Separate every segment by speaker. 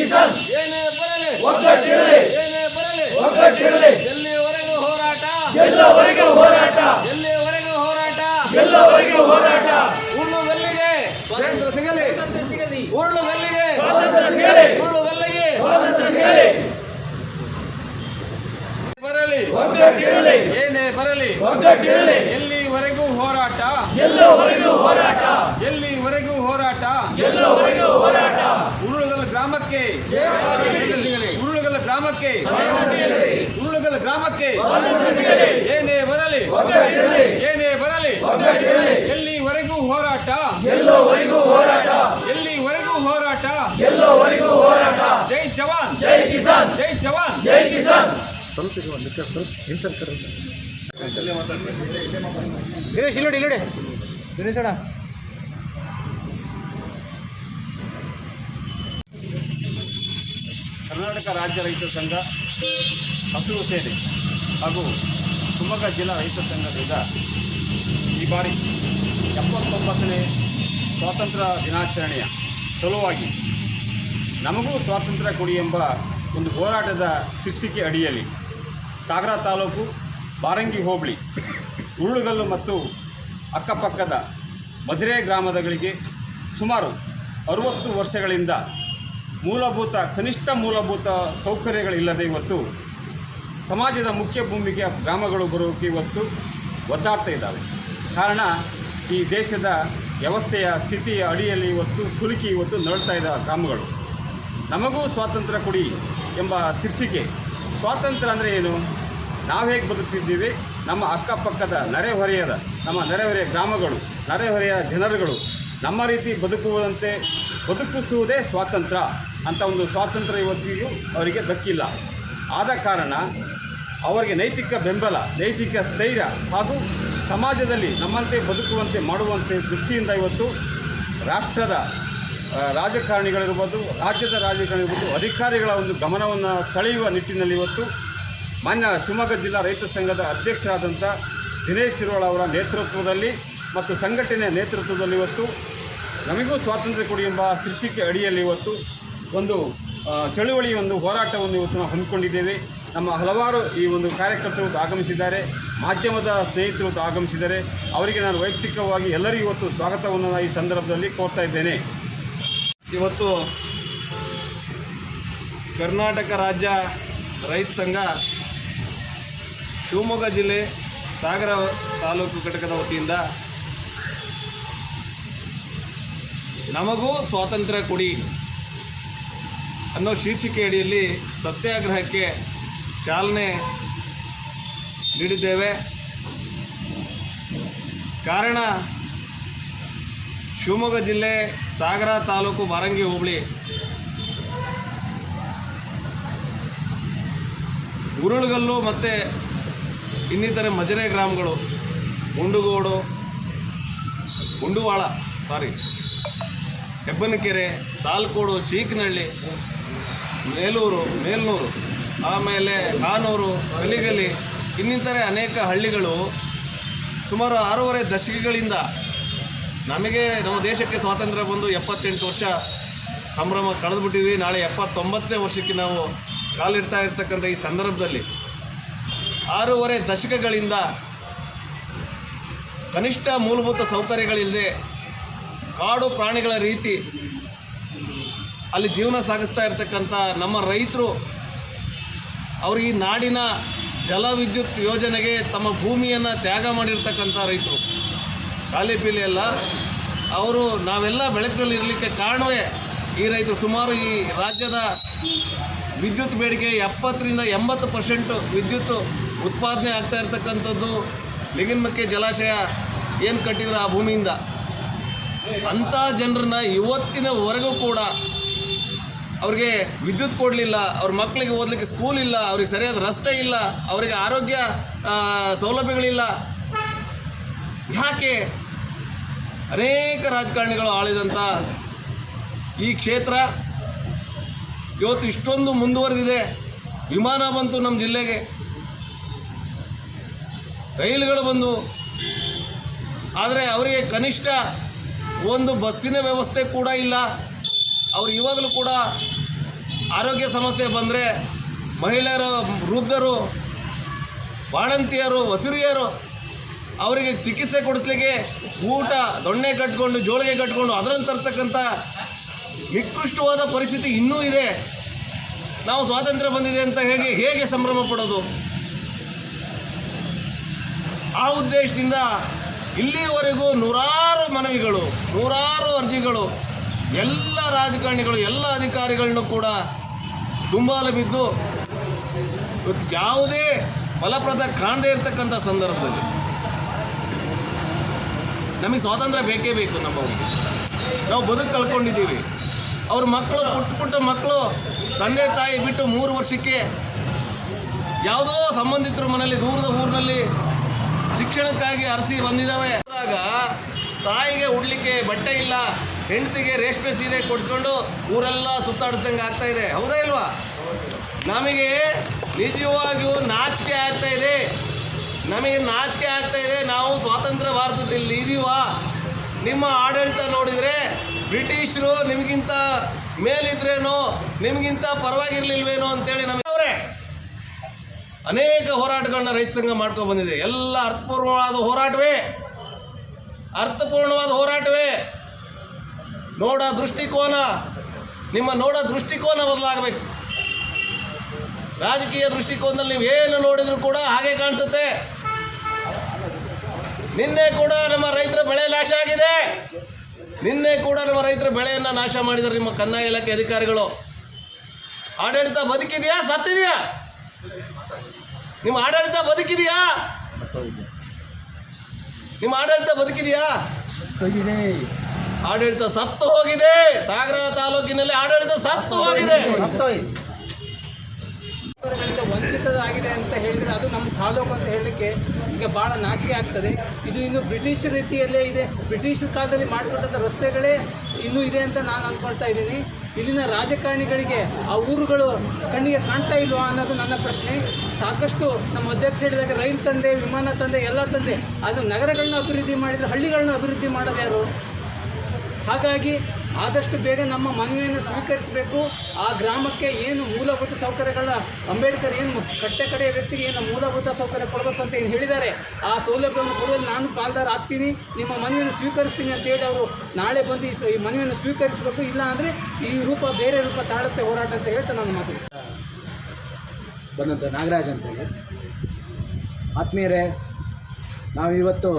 Speaker 1: ಕಿಸಾನ್
Speaker 2: ಏನೇ ಬರಲಿ
Speaker 1: ಒಗ್ಗಟ್ಟಿರಲಿ
Speaker 2: ಏನೇ ಬರಲಿ
Speaker 1: ಒಗ್ಗಟ್ಟಿರಲಿ
Speaker 2: ಎಲ್ಲಿವರೆಗೂ ಹೋರಾಟ
Speaker 1: ಎಲ್ಲವರೆಗೂ ಹೋರಾಟ
Speaker 2: ಎಲ್ಲಿವರೆಗೂ ಹೋರಾಟ
Speaker 1: ಎಲ್ಲವರೆಗೂ ಹೋರಾಟ
Speaker 2: ಉರುಳುಗಲ್ಲಿಗೆ ಸ್ವಾತಂತ್ರ್ಯ ಸಿಗಲಿ ಉರುಳುಗಲ್ಲಿಗೆ
Speaker 1: ಸ್ವಾತಂತ್ರ್ಯ ಸಿಗಲಿ
Speaker 2: ಉರುಳುಗಲ್ಲಿಗೆ
Speaker 1: ಸ್ವಾತಂತ್ರ್ಯ ಸಿಗಲಿ
Speaker 2: ಬರಲಿ
Speaker 1: ಒಗ್ಗಟ್ಟಿರಲಿ
Speaker 2: ಏನೇ ಬರಲಿ
Speaker 1: ಒಗ್ಗಟ್ಟಿರಲಿ
Speaker 2: ಎಲ್ಲಿವರೆಗೂ ಹೋರಾಟ
Speaker 1: ಎಲ್ಲವರೆಗೂ ಹೋರಾಟ
Speaker 2: ಎಲ್ಲಿವರೆಗೂ ಹೋರಾಟ
Speaker 1: ಎಲ್ಲವರೆಗೂ ಹೋರಾಟ
Speaker 2: ಉರುಳುಗಲ್ಲ ಗ್ರಾಮಕ್ಕೆ ಉರುಳುಗಲ್ಲ ಗ್ರಾಮಕ್ಕೆ ಉರುಳುಗಲ್ಲ ಗ್ರಾಮಕ್ಕೆ ಏನೇ ಬರಲಿ
Speaker 1: ಒಗ್ಗಟ್ಟಿರಲಿ
Speaker 2: ಏನೇ ಬರಲಿ
Speaker 1: ಒಗ್ಗಟ್ಟಿರಲಿ
Speaker 2: ಎಲ್ಲಿವರೆಗೂ ಹೋರಾಟ
Speaker 1: ಎಲ್ಲವರೆಗೂ ಹೋರಾಟ
Speaker 2: ಎಲ್ಲಿವರೆಗೂ ಹೋರಾಟ
Speaker 1: ಎಲ್ಲವರೆಗೂ ಹೋರಾಟ
Speaker 2: ಜೈ ಜವಾನ್
Speaker 1: ಜೈ ಕಿಸಾನ್
Speaker 2: ಜೈ ಜವಾನ್
Speaker 1: ಜೈ ಕಿಸಾನ್
Speaker 3: ದಿನೇಶ್ ಇಲ್ಲೋಡಿ ದಿನೇಶ್ ಅಣ್ಣ
Speaker 2: ಕರ್ನಾಟಕ ರಾಜ್ಯ ರೈತ ಸಂಘ ಹಸಿರು ಸೇನೆ ಹಾಗೂ ಶಿವಮೊಗ್ಗ ಜಿಲ್ಲಾ ರೈತ ಸಂಘದಿಂದ ಈ ಬಾರಿ 79ನೇ ಸ್ವಾತಂತ್ರ್ಯ ದಿನಾಚರಣೆಯ ಸಲುವಾಗಿ ನಮಗೂ ಸ್ವಾತಂತ್ರ್ಯ ಕೊಡಿ ಎಂಬ ಒಂದು ಹೋರಾಟದ ಶೀರ್ಷಿಕೆ ಅಡಿಯಲ್ಲಿ ಸಾಗರ ತಾಲೂಕು ಬಾರಂಗಿ ಹೋಬಳಿ ಉರುಳುಗಲ್ಲು ಮತ್ತು ಅಕ್ಕಪಕ್ಕದ ಮಜರೆ ಗ್ರಾಮದಗಳಿಗೆ ಸುಮಾರು 60 ವರ್ಷಗಳಿಂದ ಕನಿಷ್ಠ ಮೂಲಭೂತ ಸೌಕರ್ಯಗಳಿಲ್ಲದೆ ಇವತ್ತು ಸಮಾಜದ ಮುಖ್ಯ ಭೂಮಿಕೆಯ ಗ್ರಾಮಗಳು ಬರೋಕ್ಕೆ ಇವತ್ತು ಒದ್ದಾಡ್ತಾ ಇದ್ದಾವೆ. ಕಾರಣ ಈ ದೇಶದ ವ್ಯವಸ್ಥೆಯ ಸ್ಥಿತಿಯ ಅಡಿಯಲ್ಲಿ ಇವತ್ತು ಸುಲುಕಿ ಇವತ್ತು ನರಳ್ತಾ ಇದ್ದ ಗ್ರಾಮಗಳು. ನಮಗೂ ಸ್ವಾತಂತ್ರ್ಯ ಕೊಡಿ ಎಂಬ ಶೀರ್ಷಿಕೆ. ಸ್ವಾತಂತ್ರ್ಯ ಅಂದರೆ ಏನು? ನಾವು ಹೇಗೆ ಬದುಕ್ತಿದ್ದೀವಿ, ನಮ್ಮ ಅಕ್ಕಪಕ್ಕದ ನೆರೆಹೊರೆಯ ಗ್ರಾಮಗಳು, ನೆರೆಹೊರೆಯ ಜನರುಗಳು ನಮ್ಮ ರೀತಿ ಬದುಕಿಸುವುದೇ ಸ್ವಾತಂತ್ರ್ಯ ಅಂತ ಒಂದು ಸ್ವಾತಂತ್ರ್ಯ ಇವತ್ತಿಗೂ ಅವರಿಗೆ ದಕ್ಕಿಲ್ಲ. ಆದ ಕಾರಣ ಅವರಿಗೆ ನೈತಿಕ ಬೆಂಬಲ, ನೈತಿಕ ಸ್ಥೈರ್ಯ ಹಾಗೂ ಸಮಾಜದಲ್ಲಿ ನಮ್ಮಂತೆ ಬದುಕುವಂತೆ ಮಾಡುವಂತೆ ದೃಷ್ಟಿಯಿಂದ ಇವತ್ತು ರಾಷ್ಟ್ರದ ರಾಜಕಾರಣಿಗಳಿರ್ಬೋದು, ರಾಜ್ಯದ ರಾಜಕಾರಣಿರ್ಬೋದು, ಅಧಿಕಾರಿಗಳ ಒಂದು ಗಮನವನ್ನು ಸೆಳೆಯುವ ನಿಟ್ಟಿನಲ್ಲಿ ಇವತ್ತು ಮಾನ್ಯ ಶಿವಮೊಗ್ಗ ಜಿಲ್ಲಾ ರೈತ ಸಂಘದ ಅಧ್ಯಕ್ಷರಾದಂಥ ದಿನೇಶ್ ಶಿರೋಳ ಅವರ ನೇತೃತ್ವದಲ್ಲಿ ಮತ್ತು ಸಂಘಟನೆಯ ನೇತೃತ್ವದಲ್ಲಿ ಇವತ್ತು ನಮಗೂ ಸ್ವಾತಂತ್ರ್ಯ ಕೊಡಿ ಎಂಬ ಶೀರ್ಷಿಕೆ ಅಡಿಯಲ್ಲಿ ಇವತ್ತು ಒಂದು ಚಳುವಳಿ, ಒಂದು ಹೋರಾಟವನ್ನು ಇವತ್ತು ನಾವು ಹಮ್ಮಿಕೊಂಡಿದ್ದೇವೆ. ನಮ್ಮ ಹಲವಾರು ಈ ಒಂದು ಕಾರ್ಯಕರ್ತರು ಆಗಮಿಸಿದ್ದಾರೆ, ಮಾಧ್ಯಮದ ಸ್ನೇಹಿತರು ಆಗಮಿಸಿದ್ದಾರೆ. ಅವರಿಗೆ ನಾನು ವೈಯಕ್ತಿಕವಾಗಿ ಎಲ್ಲರಿಗೂ ಇವತ್ತು ಸ್ವಾಗತವನ್ನು ಈ ಸಂದರ್ಭದಲ್ಲಿ ಕೋರ್ತಾ ಇದ್ದೇನೆ.
Speaker 4: ಇವತ್ತು ಕರ್ನಾಟಕ ರಾಜ್ಯ ರೈತ ಸಂಘ ಶಿವಮೊಗ್ಗ ಜಿಲ್ಲೆ ಸಾಗರ ತಾಲೂಕು ಘಟಕದ ವತಿಯಿಂದ ನಮಗೂ ಸ್ವಾತಂತ್ರ್ಯ ಕೊಡಿ ಅನ್ನೋ ಶೀರ್ಷಿಕೆ ಅಡಿಯಲ್ಲಿ ಸತ್ಯಾಗ್ರಹಕ್ಕೆ ಚಾಲನೆ ನೀಡಿದ್ದೇವೆ. ಕಾರಣ ಶಿವಮೊಗ್ಗ ಜಿಲ್ಲೆ ಸಾಗರ ತಾಲೂಕು ಬಾರಂಗಿ ಹೋಬಳಿ ಉರುಳುಗಲ್ಲು ಮತ್ತು ಇನ್ನಿತರೆ ಮಜರೆ ಗ್ರಾಮಗಳು ಹೆಬ್ಬನಕೆರೆ, ಸಾಲ್ಕೋಡು, ಚೀಕನಹಳ್ಳಿ, ಮೇಲ್ನೂರು, ಆಮೇಲೆ ಕಾನೂರು, ಕಲಿಗಲಿ ಇನ್ನಿತರೆ ಅನೇಕ ಹಳ್ಳಿಗಳು ಸುಮಾರು 6.5 ದಶಕಗಳಿಂದ ನಮ್ಮ ದೇಶಕ್ಕೆ ಸ್ವಾತಂತ್ರ್ಯ ಬಂದು 78 ವರ್ಷ ಸಂಭ್ರಮ ಕಳೆದುಬಿಟ್ಟಿದ್ವಿ. ನಾಳೆ 79ನೇ ವರ್ಷಕ್ಕೆ ನಾವು ಕಾಲಿಡ್ತಾ ಇರ್ತಕ್ಕಂಥ ಈ ಸಂದರ್ಭದಲ್ಲಿ 6.5 ದಶಕಗಳಿಂದ ಕನಿಷ್ಠ ಮೂಲಭೂತ ಸೌಕರ್ಯಗಳಿಲ್ಲದೆ ಕಾಡು ಪ್ರಾಣಿಗಳ ರೀತಿ ಅಲ್ಲಿ ಜೀವನ ಸಾಗಿಸ್ತಾ ಇರ್ತಕ್ಕಂಥ ನಮ್ಮ ರೈತರು, ಅವ್ರಿಗೆ ಈ ನಾಡಿನ ಜಲವಿದ್ಯುತ್ ಯೋಜನೆಗೆ ತಮ್ಮ ಭೂಮಿಯನ್ನು ತ್ಯಾಗ ಮಾಡಿರ್ತಕ್ಕಂಥ ರೈತರು, ಖಾಲಿ ಪೀಲಿ ಅಲ್ಲ ಅವರು. ನಾವೆಲ್ಲ ಬೆಳಕಿನಲ್ಲಿ ಇರಲಿಕ್ಕೆ ಕಾರಣವೇ ಈ ರೈತರು. ಸುಮಾರು ಈ ರಾಜ್ಯದ ವಿದ್ಯುತ್ ಬೇಡಿಕೆ 70ರಿಂದ 80% ವಿದ್ಯುತ್ ಉತ್ಪಾದನೆ ಆಗ್ತಾ ಇರ್ತಕ್ಕಂಥದ್ದು ಲಿಂಗನಮಕ್ಕಿ ಜಲಾಶಯ ಏನು ಕಟ್ಟಿದ್ರು ಆ ಭೂಮಿಯಿಂದ. ಅಂಥ ಜನರನ್ನ ಇವತ್ತಿನವರೆಗೂ ಕೂಡ ಅವ್ರಿಗೆ ವಿದ್ಯುತ್ ಕೊಡಲಿಲ್ಲ, ಅವ್ರ ಮಕ್ಕಳಿಗೆ ಓದಲಿಕ್ಕೆ ಸ್ಕೂಲ್ ಇಲ್ಲ, ಅವ್ರಿಗೆ ಸರಿಯಾದ ರಸ್ತೆ ಇಲ್ಲ, ಅವರಿಗೆ ಆರೋಗ್ಯ ಸೌಲಭ್ಯಗಳಿಲ್ಲ. ಯಾಕೆ? ಅನೇಕ ರಾಜಕಾರಣಿಗಳು ಆಳಿದಂಥ ಈ ಕ್ಷೇತ್ರ ಇವತ್ತು ಇಷ್ಟೊಂದು ಮುಂದುವರೆದಿದೆ. ವಿಮಾನ ಬಂತು ನಮ್ಮ ಜಿಲ್ಲೆಗೆ, ರೈಲುಗಳು ಬಂದು, ಆದರೆ ಅವರಿಗೆ ಕನಿಷ್ಠ ಒಂದು ಬಸ್ಸಿನ ವ್ಯವಸ್ಥೆ ಕೂಡ ಇಲ್ಲ. ಅವರು ಇವಾಗಲೂ ಕೂಡ ಆರೋಗ್ಯ ಸಮಸ್ಯೆ ಬಂದರೆ ಮಹಿಳೆಯರು, ವೃದ್ಧರು, ಬಾಣಂತಿಯರು, ವಸುರಿಯರು ಅವರಿಗೆ ಚಿಕಿತ್ಸೆ ಕೊಡಿಸ್ಲಿಕ್ಕೆ ಊಟ ದೊಣ್ಣೆ ಕಟ್ಕೊಂಡು ಜೋಳಿಗೆ ಕಟ್ಕೊಂಡು ಅದರಲ್ಲಿ ತರ್ತಕ್ಕಂಥ ನಿಕೃಷ್ಟವಾದ ಪರಿಸ್ಥಿತಿ ಇನ್ನೂ ಇದೆ. ನಾವು ಸ್ವಾತಂತ್ರ್ಯ ಬಂದಿದೆ ಅಂತ ಹೇಗೆ ಸಂಭ್ರಮ ಪಡೋದು? ಆ ಉದ್ದೇಶದಿಂದ ಇಲ್ಲಿವರೆಗೂ ನೂರಾರು ಮನವಿಗಳು, ನೂರಾರು ಅರ್ಜಿಗಳು ಎಲ್ಲ ರಾಜಕಾರಣಿಗಳು, ಎಲ್ಲ ಅಧಿಕಾರಿಗಳನ್ನೂ ಕೂಡ ದುಂಬಾಲು ಬಿದ್ದು ಇವತ್ತು ಯಾವುದೇ ಫಲಪ್ರದ ಕಾಣದೇ ಇರತಕ್ಕಂಥ ಸಂದರ್ಭದಲ್ಲಿ ನಮಗೆ ಸ್ವಾತಂತ್ರ್ಯ ಬೇಕೇ ಬೇಕು. ನಮ್ಮವರಿಗೆ ನಾವು ಬದುಕು ಕಳ್ಕೊಂಡಿದ್ದೀವಿ. ಅವ್ರ ಮಕ್ಕಳು, ಪುಟ್ಟ ಮಕ್ಕಳು ತಂದೆ ತಾಯಿ ಬಿಟ್ಟು 3 ವರ್ಷಕ್ಕೆ ಯಾವುದೋ ಸಂಬಂಧಿಕರ ಮನೆಯಲ್ಲಿ ದೂರದ ಊರಿನಲ್ಲಿ ಶಿಕ್ಷಣಕ್ಕಾಗಿ ಅರಸಿ ಬಂದಿದ್ದಾವೆ. ಆಗ ತಾಯಿಗೆ ಉಡ್ಲಿಕ್ಕೆ ಬಟ್ಟೆ ಇಲ್ಲ, ಹೆಂಡತಿಗೆ ರೇಷ್ಮೆ ಸೀರೆ ಕೊಡಿಸ್ಕೊಂಡು ಊರೆಲ್ಲ ಸುತ್ತಾಡಿಸ್ದಂಗೆ ಆಗ್ತಾ ಇದೆ. ಹೌದಾ ಇಲ್ವಾ? ನಮಗೆ ನಿಜವಾಗಿಯೂ ನಾಚಿಕೆ ಆಗ್ತಾ ಇದೆ. ನಾವು ಸ್ವಾತಂತ್ರ್ಯ ಭಾರತದಲ್ಲಿ ಇದೀವ. ನಿಮ್ಮ ಆಡಳಿತ ನೋಡಿದರೆ ಬ್ರಿಟಿಷರು ನಿಮಗಿಂತ ಮೇಲಿದ್ರೇನೋ, ನಿಮಗಿಂತ ಪರವಾಗಿರ್ಲಿಲ್ವೇನೋ ಅಂತೇಳಿ ನಮಗೆ ಅನೇಕ ಹೋರಾಟಗಳನ್ನ ರೈತ ಸಂಘ ಮಾಡ್ಕೊಂಡು ಬಂದಿದೆ. ಎಲ್ಲ ಅರ್ಥಪೂರ್ಣವಾದ ಹೋರಾಟವೇ. ನಿಮ್ಮ ದೃಷ್ಟಿಕೋನ ಬದಲಾಗಬೇಕು. ರಾಜಕೀಯ ದೃಷ್ಟಿಕೋನದಲ್ಲಿ ನೀವು ಏನು ನೋಡಿದ್ರು ಕೂಡ ಹಾಗೆ ಕಾಣಿಸುತ್ತೆ. ನಿನ್ನೆ ಕೂಡ ನಮ್ಮ ರೈತರ ಬೆಳೆ ನಾಶ ಆಗಿದೆ. ಬೆಳೆಯನ್ನು ನಾಶ ಮಾಡಿದ್ದಾರೆ ನಿಮ್ಮ ಕಂದಾಯ ಇಲಾಖೆ ಅಧಿಕಾರಿಗಳು. ಆಡಳಿತ ಬದುಕಿದೆಯಾ, ಸತ್ತಿದೆಯಾ? ನಿಮ್ಮ ಆಡಳಿತ ಬದುಕಿದೆಯಾ? ಆಡಳಿತ ಸತ್ತು ಹೋಗಿದೆ. ಸಾಗರ ತಾಲೂಕಿನಲ್ಲಿ ಆಡಳಿತ ಸತ್ತು ಹೋಗಿದೆ.
Speaker 5: ವಂಚಿತರಾಗಿದೆ ಅಂತ ಹೇಳಿದರೆ ಅದು ನಮ್ಮ ತಾಲೂಕು ಅಂತ ಹೇಳಲಿಕ್ಕೆ ಈಗ ಭಾಳ ನಾಚಿಕೆ ಆಗ್ತದೆ. ಇದು ಇನ್ನು ಬ್ರಿಟಿಷ್ ರೀತಿಯಲ್ಲೇ ಇದೆ. ಬ್ರಿಟಿಷ್ ಕಾಲದಲ್ಲಿ ಮಾಡಿಕೊಟ್ಟಂಥ ರಸ್ತೆಗಳೇ ಇನ್ನೂ ಇದೆ ಅಂತ ನಾನು ಅಂದ್ಕೊಳ್ತಾ ಇದ್ದೀನಿ. ಇಲ್ಲಿನ ರಾಜಕಾರಣಿಗಳಿಗೆ ಆ ಊರುಗಳು ಕಣ್ಣಿಗೆ ಕಾಣ್ತಾ ಇಲ್ವಾ ಅನ್ನೋದು ನನ್ನ ಪ್ರಶ್ನೆ. ಸಾಕಷ್ಟು ನಮ್ಮ ಅಧ್ಯಕ್ಷ ಹೇಳಿದಾಗ ರೈಲು ತಂದೆ, ವಿಮಾನ ತಂದೆ, ಎಲ್ಲ ತಂದೆ, ಅದು ನಗರಗಳನ್ನ ಅಭಿವೃದ್ಧಿ ಮಾಡಿದರೆ ಹಳ್ಳಿಗಳನ್ನ ಅಭಿವೃದ್ಧಿ ಮಾಡೋದು ಯಾರು? ಹಾಗಾಗಿ ಆದಷ್ಟು ಬೇಗ ನಮ್ಮ ಮನವಿಯನ್ನು ಸ್ವೀಕರಿಸಬೇಕು. ಆ ಗ್ರಾಮಕ್ಕೆ ಏನು ಮೂಲಭೂತ ಸೌಕರ್ಯಗಳನ್ನ ಅಂಬೇಡ್ಕರ್ ಏನು ಕಡೆಯ ವ್ಯಕ್ತಿಗೆ ಏನು ಮೂಲಭೂತ ಸೌಕರ್ಯ ಕೊಡಬೇಕು ಅಂತ ಏನು ಹೇಳಿದ್ದಾರೆ, ಆ ಸೌಲಭ್ಯವನ್ನು ಕೊಡುವಲ್ಲಿ ನಾನು ಪಾಲ್ದಾರ ಆಗ್ತೀನಿ, ನಿಮ್ಮ ಮನವಿಯನ್ನು ಸ್ವೀಕರಿಸ್ತೀನಿ ಅಂತೇಳಿ ಅವರು ನಾಳೆ ಬಂದು ಈ ಮನವಿಯನ್ನು ಸ್ವೀಕರಿಸಬೇಕು. ಇಲ್ಲ ಅಂದರೆ ಈ ಬೇರೆ ರೂಪ ತಾಳುತ್ತೆ ಹೋರಾಟ ಅಂತ ಹೇಳ್ತಾ ನಾನು ಮಾತು
Speaker 3: ಬಂದಂಥ ನಾಗರಾಜ್ ಅಂತೇಳಿ. ಆತ್ಮೀಯರೇ, ನಾವಿವತ್ತು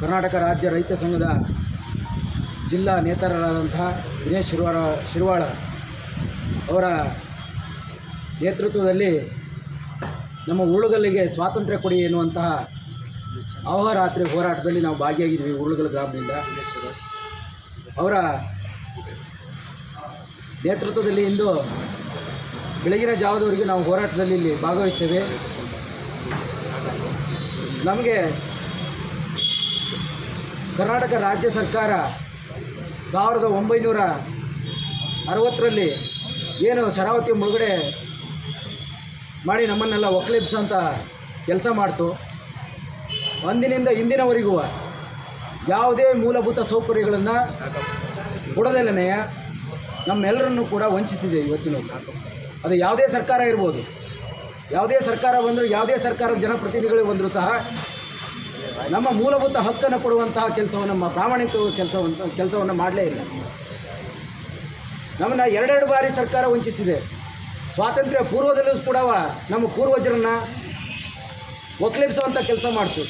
Speaker 3: ಕರ್ನಾಟಕ ರಾಜ್ಯ ರೈತ ಸಂಘದ ಜಿಲ್ಲಾ ನೇತಾರರಾದಂತಹ ದಿನೇಶ್ ಶಿರ್ವಾಳ ಅವರ ನೇತೃತ್ವದಲ್ಲಿ ನಮ್ಮ ಉರುಳುಗಲ್ಲಿಗೆ ಸ್ವಾತಂತ್ರ್ಯ ಕೊಡಿ ಎನ್ನುವಂತಹ ಅಹೋರಾತ್ರಿ ಹೋರಾಟದಲ್ಲಿ ನಾವು ಭಾಗಿಯಾಗಿದ್ವಿ. ಉರುಳುಗಲ್ ಗ್ರಾಮದಿಂದ ಅವರ ನೇತೃತ್ವದಲ್ಲಿ ಇಂದು ಬೆಳಗಿನ ಜಾವದವರೆಗೆ ನಾವು ಹೋರಾಟದಲ್ಲಿ ಇಲ್ಲಿ ಭಾಗವಹಿಸ್ತೇವೆ. ನಮಗೆ ಕರ್ನಾಟಕ ರಾಜ್ಯ ಸರ್ಕಾರ 1960ರಲ್ಲಿ ಏನು ಶರಾವತಿ ಮುಳುಗಡೆ ಮಾಡಿ ನಮ್ಮನ್ನೆಲ್ಲ ಒಕ್ಕಲೆಬ್ಸೋಂಥ ಕೆಲಸ ಮಾಡ್ತು. ಅಂದಿನಿಂದ ಇಂದಿನವರೆಗೂ ಯಾವುದೇ ಮೂಲಭೂತ ಸೌಕರ್ಯಗಳನ್ನು ಕೊಡದಲ್ಲೇ ನಮ್ಮೆಲ್ಲರನ್ನು ಕೂಡ ವಂಚಿಸಿದೆ. ಇವತ್ತಿನ ಅದು ಯಾವುದೇ ಸರ್ಕಾರ ಇರ್ಬೋದು, ಯಾವುದೇ ಸರ್ಕಾರ ಬಂದರೂ, ಯಾವುದೇ ಸರ್ಕಾರದ ಜನಪ್ರತಿನಿಧಿಗಳು ಬಂದರೂ ಸಹ ನಮ್ಮ ಮೂಲಭೂತ ಹಕ್ಕನ್ನು ಕೊಡುವಂತಹ ಕೆಲಸವನ್ನು, ನಮ್ಮ ಪ್ರಾಮಾಣಿಕ ಕೆಲಸವನ್ನು ಮಾಡಲೇ ಇಲ್ಲ. ನಮ್ಮನ್ನು 2 ಬಾರಿ ಸರ್ಕಾರ ವಂಚಿಸಿದೆ. ಸ್ವಾತಂತ್ರ್ಯ ಪೂರ್ವದಲ್ಲೂ ಕೂಡ ನಮ್ಮ ಪೂರ್ವಜರನ್ನು ಒಕ್ಕಲೆಬ್ಸುವಂಥ ಕೆಲಸ ಮಾಡ್ತು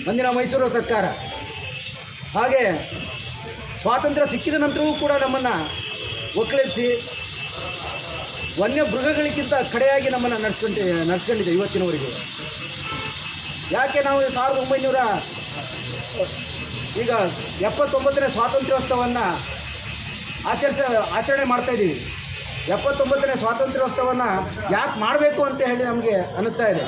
Speaker 3: ಅಂದಿನ ಮೈಸೂರು ಸರ್ಕಾರ. ಹಾಗೆ ಸ್ವಾತಂತ್ರ್ಯ ಸಿಕ್ಕಿದ ನಂತರವೂ ಕೂಡ ನಮ್ಮನ್ನು ಒಕ್ಕಲೆಬ್ಸಿ ವನ್ಯ ಮೃಗಗಳಿಗಿಂತ ಕಡೆಯಾಗಿ ನಮ್ಮನ್ನು ನಡೆಸ್ಕೊಂಡಿದೆ ಇವತ್ತಿನವರೆಗೂ. ಯಾಕೆ ನಾವು 79ನೇ ಸ್ವಾತಂತ್ರ್ಯೋತ್ಸವವನ್ನು ಆಚರಣೆ ಮಾಡ್ತಾಯಿದ್ದೀವಿ. 79ನೇ ಸ್ವಾತಂತ್ರ್ಯೋತ್ಸವವನ್ನು ಯಾಕೆ ಮಾಡಬೇಕು ಅಂತ ಹೇಳಿ ನಮಗೆ ಅನ್ನಿಸ್ತಾ ಇದೆ.